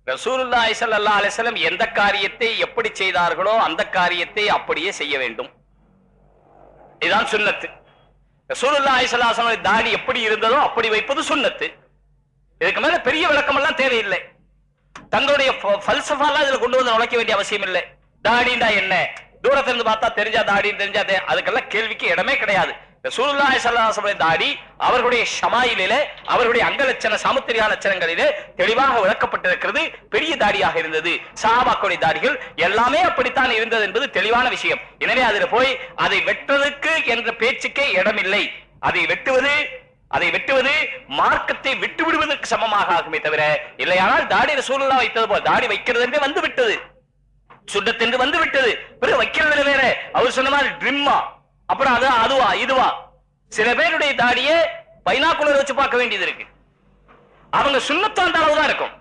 ரசூலுல்லாஹி ஸல்லல்லாஹு அலைஹி வஸல்லம் எந்த காரியத்தை எப்படி செய்தார்களோ அந்த காரியத்தை அப்படியே செய்ய வேண்டும். இதுதான் சுன்னத்து. ரசூலுல்லாஹி ஸல்லல்லாஹு அலைஹி வஸல்லம் தாடி எப்படி இருந்ததோ அப்படி வைப்பது சுன்னத்து. இதுக்கு மேல பெரிய விளக்கம் எல்லாம் தேவையில்லை. தங்களுடைய ஃபல்சஃபாலாம் இதுல கொண்டு வந்து நுழைக்க வேண்டிய அவசியம் இல்லை. தாடிண்டா என்ன, தூரத்துல இருந்து பார்த்தா தெரிஞ்சா தாடின்னு தெரிஞ்சாதே, அதுக்கெல்லாம் கேள்விக்கு இடமே கிடையாது. ரசூலுல்லாஹி ஸல்லல்லாஹு அலைஹி வஸல்லம் தாடி அவர்களுடைய ஷமாயிலே, அவருடைய அங்கலட்சண சாமுத்திரியா லட்சணங்களிலே தெளிவாக விளக்கப்பட்டிருக்கிறது. பெரிய தாடியாக இருந்தது. சஹாபாக்களுடைய தாடிகள் எல்லாமே அப்படித்தான் இருந்தது என்பது தெளிவான விஷயம். எனவே அதில் போய் அதை வெட்டுவதற்கு என்ற பேச்சுக்கே இடமில்லை. அதை வெட்டுவது மார்க்கத்தை விட்டு விடுவதற்கு சமமாக ஆகுமே தவிர, இல்லையானால் தாடி ரசூலுல்லாஹ் வைத்தது போல் தாடி வைக்கிறது என்று வந்து விட்டது, சுன்னத்து வந்து விட்டது. பிறகு வைக்கிறது வேற. அவர் சொன்ன மாதிரி ட்ரிம்மா, அப்புறம் அதுவா இதுவா? சில பேருடைய தாடியை பைனாக்குலர் வச்சு பார்க்க வேண்டியது இருக்கு. அவங்க சுன்னத்து அந்த அளவுதான் இருக்கும்.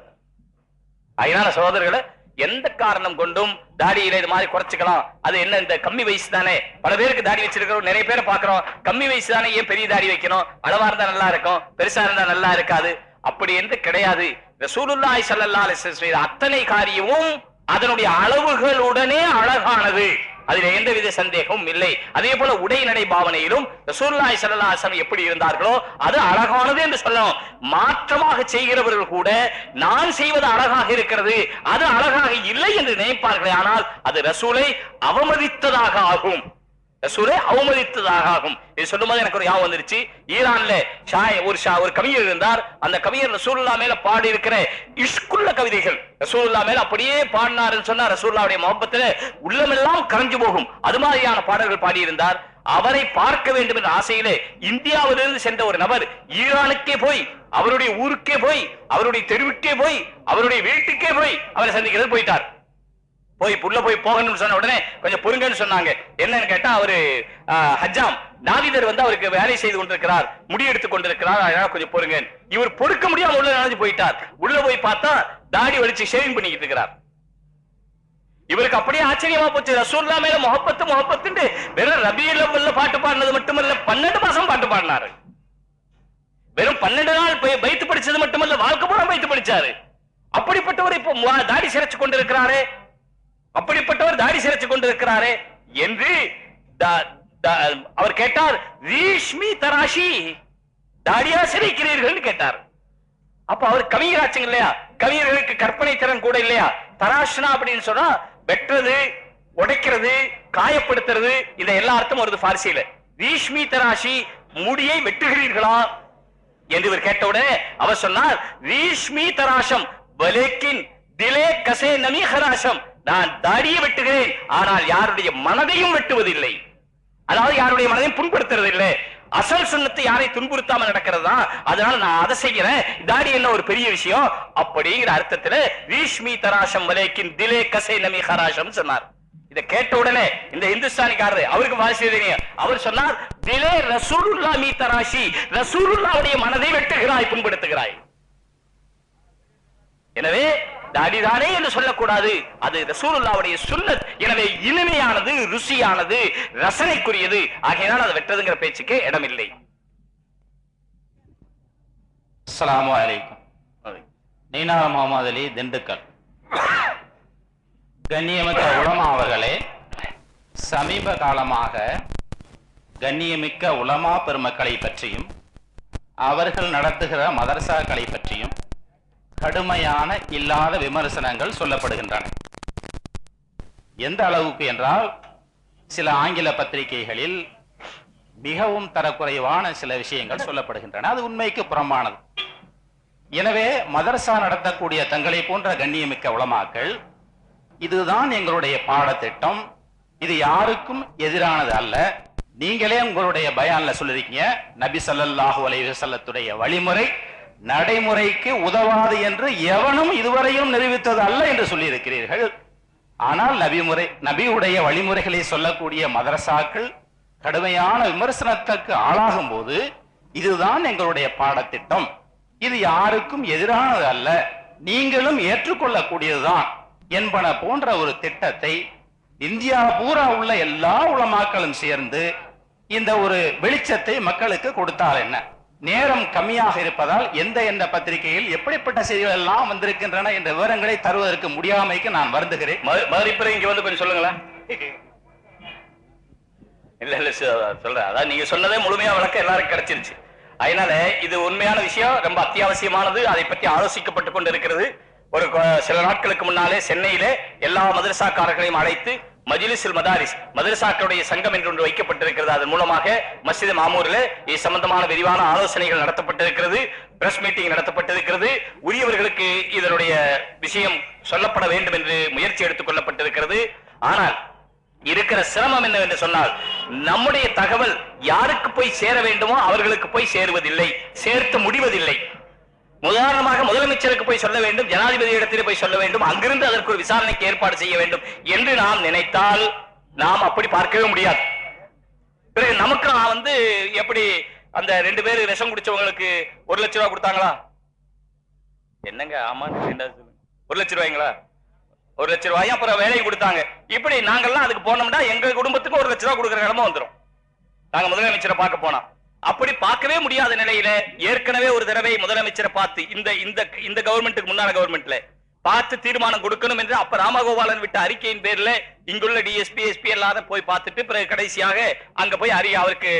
அதனால சகோதரர்களை, எந்த காரணம் கொண்டும் தாடியில இது மாதிரி குறைச்சிக்கலாம். அது என்ன, இந்த கம்மி வயசு தானே, பல பேருக்கு தாடி வச்சிருக்கிறோம், நிறைய பேரை பாக்குறோம். கம்மி வயசு தானே, ஏன் பெரிய தாடி வைக்கணும்? அளவா இருந்தா நல்லா இருக்கும், பெருசா இருந்தா நல்லா இருக்காது, அப்படி என்று கிடையாது. ரசூலுல்லாஹி ஸல்லல்லாஹு அலைஹி வஸல்லம் அத்தனை காரியமும் அதனுடைய அளவுகளுடனே அழகானது. அதில் எந்தவித சந்தேகமும் இல்லை. அதே போல உடை நடை பாவனையிலும் ரசூலுல்லாஹி ஸல்லல்லாஹு அலைஹி வஸல்லம் எப்படி இருந்தார்களோ அது அழகானது என்று சொல்லணும். மாற்றமாக செய்கிறவர்கள் கூட நான் செய்வது அழகாக இருக்கிறது, அது அழகாக இல்லை என்று நினைப்பார்களே, ஆனால் அது ரசூலை அவமதித்ததாக ஆகும். ரசூலை அவமதித்ததாக ஆகும். இது சொல்லும்போது எனக்கு ஒரு ஞாபகம் வந்துருச்சு. ஈரான்ல ஒரு கவிஞர் இருந்தார். அந்த கவிஞர் ரசூலுல்லாஹ் மேல பாடி இருக்கிற இஷ்குள்ள கவிதைகள் ரசூலுல்லாஹ் மேல அப்படியே பாடினார்னு சொன்னா ரசூலுல்லாஹ்வுடைய முஹப்பத்துல உள்ளமெல்லாம் கரைஞ்சு போகும். அது மாதிரியான பாடல்கள் பாடியிருந்தார். அவரை பார்க்க வேண்டும் என்ற ஆசையிலே இந்தியாவிலிருந்து சென்ற ஒரு நபர் ஈரானுக்கே போய், அவருடைய ஊருக்கே போய், அவருடைய தெருவுக்கே போய், அவருடைய வீட்டுக்கே போய் அவரை சந்திக்கிறது போயிட்டார். உள்ள போய் போகணும்னு சொன்ன உடனே கொஞ்சம் பொறுங்கன்னு சொன்னாங்க. என்னன்னு கேட்டா, அவரு ஹஜ்ஜாம் நாவிதர் வந்து அவருக்கு வேலை செய்து கொண்டிருக்கிறார், முடி எடுத்துக் கொண்டிருக்கிறார், அதனால கொஞ்சம் பொறுங்க. இவர் பொறுக்க முடியாம உள்ள நனைஞ்சு போயிட்டார். உள்ள போய் பார்த்தா தாடி வலிச்சு ஷேவிங் பண்ணிக்கிட்டு இருக்கிறார். இவருக்கு அப்படியே ஆச்சரியமா போச்சு. ரசூலுல்லாஹ் மேல முஹப்பத்து வெறும் ரபியுல் அவ்வல்ல பாட்டு பாடினது மட்டுமல்ல, 12 மாசம் பாட்டு பாடினாரு. வெறும் 12 நாள் பைத்து படிச்சது மட்டுமல்ல, வாழ்க்கை பூரா பைத்து படிச்சாரு. அப்படிப்பட்டவர் இப்போ தாடி சிரைச்சு கொண்டிருக்கிறாரே, அப்படிப்பட்டவர் தாடி சிரைச்சு கொண்டிருக்கிறாரே என்று அவர் கேட்டார். ரீஷ்மி தராஷி, தாடியா சிரிக்கிறீர்கள் கேட்டார். அப்ப அவர் கவிஞராச்சுங்க இல்லையா, கவிஞர்களுக்கு கற்பனை திறன் கூட இல்லையா. தராஷ்னா அப்படின்னு சொன்னா வெட்டுறது, உடைக்கிறது, காயப்படுத்துறது, இந்த எல்லா அர்த்தம் வருது பார்சியில. ரீஷ்மி தராஷி, முடியை வெட்டுகிறீர்களா என்று இவர் கேட்டவுடனே அவர் சொன்னார், ரீஷ்மி தராஷம் வலேக்கின் திலே கசே நமி ஹராஷம், நான் தாடியை வெட்டுகிறேன், ஆனால் யாருடைய மனதையும் வெட்டுவதில்லை. அதாவது யாருடைய மனதையும் புண்படுத்துறது இல்லை. அசல் சுன்னத்தை யாரை துன்புறுத்தாம நடக்கிறதா, அதனால நான் அதை செய்கிறேன், தாடி என்ன ஒரு பெரிய விஷயம் அப்படிங்கிற அர்த்தத்துல ரீஷ்மி தராஷம் வலேக்கின் திலே கசே நமி ஹராஷம் சொன்னார். இதை கேட்ட உடனே இந்த இந்துஸ்தானிக்காரர், அவருக்கு வாசி தெரியும், அவர் சொன்னார், திலே ரசூலுல்லா மீ தராஷி, ரசூலுல்லாவுடைய மனதை வெட்டுகிறாய், புண்படுத்துகிறாய். எனவே தாடிதானே என்று சொல்லக்கூடாது, அது ரசூலுல்லாவுடைய சுன்னத். எனவே இனிமையானது, ருசியானது, ரசனைக்குரியது. ஆகையினால் அதை வெட்டதுங்கிற பேச்சுக்கு இடமில்லை. அஸ்ஸலாமு அலைக்கும். நீனா முகமது அலி, திண்டுக்கல். கண்ணியமிக்க உலமா அவர்களே, சமீப காலமாக கண்ணியமிக்க உலமா பெருமக்களை பற்றியும் அவர்கள் நடத்துகிற மதரசாக்களை பற்றியும் கடுமையான இல்லாத விமர்சனங்கள் சொல்லப்படுகின்றன. எந்த அளவுக்கு என்றால், சில ஆங்கில பத்திரிகைகளில் மிகவும் தரக்குறைவான சில விஷயங்கள் சொல்லப்படுகின்றன. அது உண்மைக்கு புறம்பானது. எனவே மதரசா நடத்தக்கூடிய தங்களை போன்ற கண்ணியமிக்க உலமாக்கள், இதுதான் எங்களுடைய பாடத்திட்டம், இது யாருக்கும் எதிரானது அல்ல, நீங்களே உங்களுடைய பயான்ல சொல்லிருக்கீங்க, நபி ஸல்லல்லாஹு அலைஹி வஸல்லத்துடைய வழிமுறை நடைமுறைக்கு உதவாது என்று எவனும் இதுவரையும் நிரூபித்தது அல்ல என்று சொல்லி இருக்கிறீர்கள். ஆனால் நபியுடைய வழிமுறைகளை சொல்லக்கூடிய மதரசாக்கள் கடுமையான விமர்சனத்துக்கு ஆளாகும் போது, இதுதான் எங்களுடைய பாடத்திட்டம், இது யாருக்கும் எதிரானது அல்ல, நீங்களும் ஏற்றுக்கொள்ளக்கூடியதுதான் என்பன போன்ற ஒரு திட்டத்தை இந்தியா பூரா உள்ள எல்லா உலமாக்களும் சேர்ந்து இந்த ஒரு வெளிச்சத்தை மக்களுக்கு கொடுத்தால் என்ன? நேரம் கம்மியாக இருப்பதால் எந்த பத்திரிகையில் எப்படிப்பட்ட செய்திகள் எல்லாம் வந்திருக்கின்றன என்ற விவரங்களை தருவதற்கு முடியாமைக்கு நான் வருந்துகிறேன். மறுபடியும் இங்க வந்து கொஞ்சம் சொல்லுங்களேன். இல்ல சொல்றேன், அதான் நீங்க சொன்னதே முழுமையா விளக்க எல்லாருக்கும் கிடைச்சிருச்சு. அதனால இது உண்மையான விஷயம், ரொம்ப அத்தியாவசியமானது, அதை பற்றி ஆலோசிக்கப்பட்டு கொண்டிருக்கிறது. ஒரு சில நாட்களுக்கு முன்னாலே சென்னையிலே எல்லா மதரசாக்காரர்களையும் அழைத்து மஜ்லிஸுல் மதாரிஸ், மதரசாக்களுடைய சங்கம் என்று ஒன்று வைக்கப்பட்டிருக்கிறது. அதன் மூலமாக மஸ்ஜித் மாமூரில் இது சம்பந்தமான விரிவான ஆலோசனைகள் நடத்தப்பட்டிருக்கிறது, பிரஸ் மீட்டிங் நடத்தப்பட்டிருக்கிறது. உரியவர்களுக்கு இதனுடைய விஷயம் சொல்லப்பட வேண்டும் என்று முயற்சி எடுத்துக் கொள்ளப்பட்டிருக்கிறது. ஆனால் இருக்கிற சிரமம் என்னவென்று சொன்னால், நம்முடைய தகவல் யாருக்கு போய் சேர வேண்டுமோ அவர்களுக்கு போய் சேருவதில்லை, சேர்த்து முடிவதில்லை. உதாரணமாக முதலமைச்சருக்கு போய் சொல்ல வேண்டும், ஜனாதிபதி இடத்திலே போய் சொல்ல வேண்டும், அங்கிருந்து அதற்கு ஒரு விசாரணைக்கு ஏற்பாடு செய்ய வேண்டும் என்று நாம் நினைத்தால் நாம் அப்படி பார்க்கவே முடியாது. பிறகு நமக்கு வந்து எப்படி அந்த 2 பேர் விஷம் குடிச்சவங்களுக்கு 1 லட்சம் ரூபாய் கொடுத்தாங்களா? என்னங்க ஆமா 1 லட்சம் ரூபாய்ங்களா? 1 லட்சம் ரூபாய் அப்புறம் வேலையை கொடுத்தாங்க. இப்படி நாங்கெல்லாம் அதுக்கு போனோம்னா எங்க குடும்பத்துக்கு 1 லட்சம் ரூபாய் கொடுக்குற நிலைமை வந்துடும். நாங்க முதலமைச்சரை பார்க்க போனா அப்படி பார்க்கவே முடியாத நிலையில ஏற்கனவே ஒரு தடவை முதலமைச்சரை பார்த்து இந்த கவர்மெண்ட்டுக்கு முன்னான கவர்மெண்ட்ல பார்த்து தீர்மானம் கொடுக்கணும் என்று அப்ப ராமகோபாலன் விட்ட அறிக்கையின் பேர்ல இங்குள்ள டிஎஸ்பி எஸ்பி எல்லாரும் போய் பார்த்துட்டு பிறகு கடைசியாக அங்க போய் அவருக்கு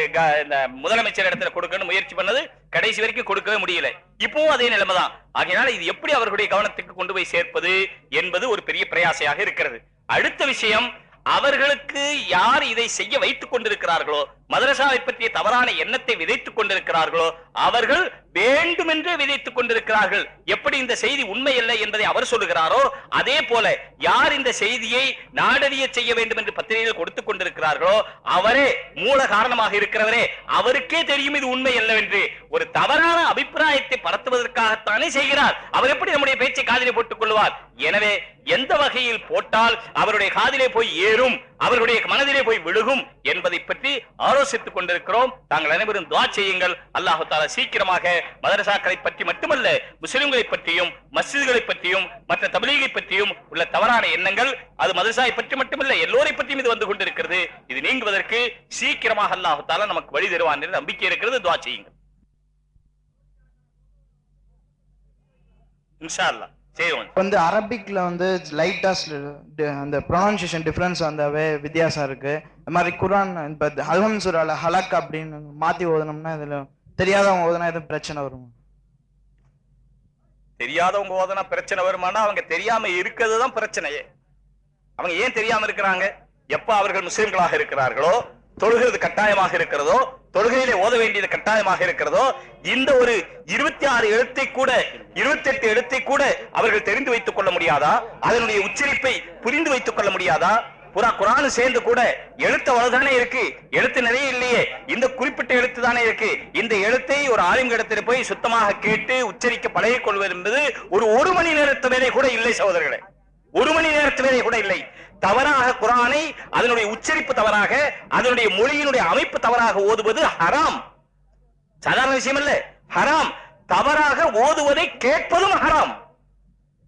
இந்த முதலமைச்சர் இடத்துல கொடுக்கணும் முயற்சி பண்ணது, கடைசி வரைக்கும் கொடுக்கவே முடியல. இப்பவும் அதே நிலைமைதான். ஆகையினால இது எப்படி அவர்களுடைய கவனத்துக்கு கொண்டு போய் சேர்ப்பது என்பது ஒரு பெரிய பிரயாசையாக இருக்கிறது. அடுத்த விஷயம், அவர்களுக்கு யார் இதை செய்ய வைத்துக் கொண்டிருக்கிறார்களோ, மதரசாவை பற்றிய தவறான எண்ணத்தை விதைத்துக் கொண்டிருக்கிறார்களோ, அவர்கள் வேண்டுமென்றே விதைத்துக் கொண்டிருக்கிறார்கள். எப்படி இந்த செய்தி உண்மை இல்லை என்பதை அவர் சொல்லுகிறாரோ, அதே போல யார் இந்த செய்தியை நாடறிய செய்ய வேண்டும் என்று பத்திரிகைகள் கொடுத்துக் கொண்டிருக்கிறார்களோ, அவரே மூல காரணமாக இருக்கிறவரே, அவருக்கே தெரியும் இது உண்மை அல்லவென்று ஒரு தவறான அபிப்பிராயத்தை பரத்துவதற்காகத்தானே செய்கிறார். அவர் எப்படி நம்முடைய பேச்சை காதிலே போட்டுக் கொள்வார்? எனவே எந்த வகையில் போட்டால் அவருடைய காதிலே போய் ஏறும், அவர்களுடைய மனதிலே போய் விழுகும் என்பதை பற்றி ஆலோசித்துக் கொண்டிருக்கிறோம். தாங்கள் அனைவரும் துஆ செய்யுங்கள். அல்லாஹ் தஆலா சீக்கிரமாக மதரசாக்களை பற்றி மட்டுமல்ல, முஸ்லிம்களை பற்றியும் மஸ்ஜிதுகளை பற்றியும் மற்ற தப்லீகை பற்றியும் உள்ள தவறான எண்ணங்கள், அது மதரசாவை பற்றி மட்டுமல்ல எல்லோரை பற்றியும் இது வந்து கொண்டிருக்கிறது. இது நீங்குவதற்கு சீக்கிரமாக அல்லாஹ் தஆலா நமக்கு வழி தருவான் என்று நம்பிக்கை இருக்கிறது. துஆ செய்யுங்கள் இன்ஷா அல்லாஹ். வந்து அரபிக்ல வந்து லைட்டா அந்த ப்ரொனன்சியேஷன் டிஃபரன்ஸ் வந்தாவே வித்தியாசம் இருக்கு. இந்த மாதிரி குரான் அல்ஹம் சூரால ஹலக் அப்படின்னு மாத்தி ஓதனோம்னா இதுல தெரியாதவங்க ஓதுனா எதுவும் பிரச்சனை வருமா? தெரியாதவங்க ஓதுனா பிரச்சனை வருமானா அவங்க தெரியாம இருக்கிறது தான் பிரச்சனையே. அவங்க ஏன் தெரியாம இருக்கிறாங்க? எப்ப அவர்கள் முஸ்லிம்களாக இருக்கிறார்களோ, தொழுகிறது கட்டாயமாக இருக்கிறதோ, தொழுகையிலே ஓத வேண்டியது கட்டாயமாக இருக்கிறதோ, இந்த ஒரு 26 எழுத்தை கூட 28 எழுத்தை கூட அவர்கள் தெரிந்து வைத்துக் கொள்ள முடியாதா? அதனுடைய உச்சரிப்பை புரிந்து வைத்துக் கொள்ள முடியாதா? குரான் சேர்ந்து கூட எழுத்து அவ்வளவுதானே இருக்கு, எழுத்து நிறைய இல்லையே, இந்த குறிப்பிட்ட எழுத்து தானே இருக்கு. இந்த எழுத்தை ஒரு ஆலிம் இடத்துல போய் சுத்தமாக கேட்டு உச்சரிக்க பழகிக் கொள்வது என்பது ஒரு மணி நேரத்து வேலை கூட இல்லை சகோதரர்களே, 1 மணி நேரத்து வேலை கூட இல்லை. தவறாக குரானை அதனுடைய உச்சரிப்பு தவறாக, அதனுடைய மொழியினுடைய அமைப்பு தவறாக ஓதுவது ஹராம். சாதாரண விஷயம் இல்ல, ஹராம். தவறாக ஓதுவதை கேட்பதும் ஹராம்.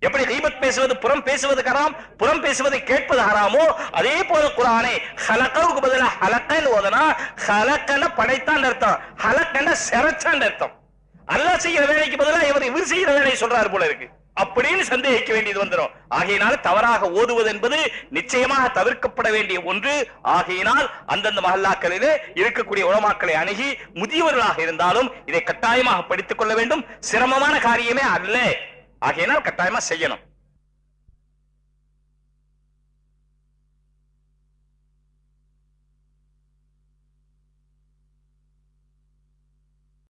எப்படி கீபத் பேசுவது, புறம் பேசுவது ஹராம், புறம் பேசுவதை கேட்பது ஹராமோ, அதே போல குரானை ஹலகவுக்கு பதிலாக ஹலக்கன்னு ஓதனா, ஹலக்கன படைத்தான் அர்த்தம், ஹலக்கன செரச்சான் அர்த்தம். அல்லாஹ் செய்யற வேலைக்கு பதிலாக இவர் செய்யற வேலையை சொல்றாரு போல இருக்கு அப்படின்னு சந்தேகிக்க வேண்டியது வந்துடும். ஆகையினால் தவறாக ஓதுவது என்பது நிச்சயமாக தவிர்க்கப்பட வேண்டிய ஒன்று. ஆகையினால் அந்தந்த மஹல்லாக்களிலே இருக்கக்கூடிய உலமாக்களை அணுகி முதியவர்களாக இருந்தாலும் இதை கட்டாயமாக படித்துக் கொள்ள வேண்டும். சிரமமான காரியமே அல்ல. ஆகையினால் கட்டாயமா செய்யணும்.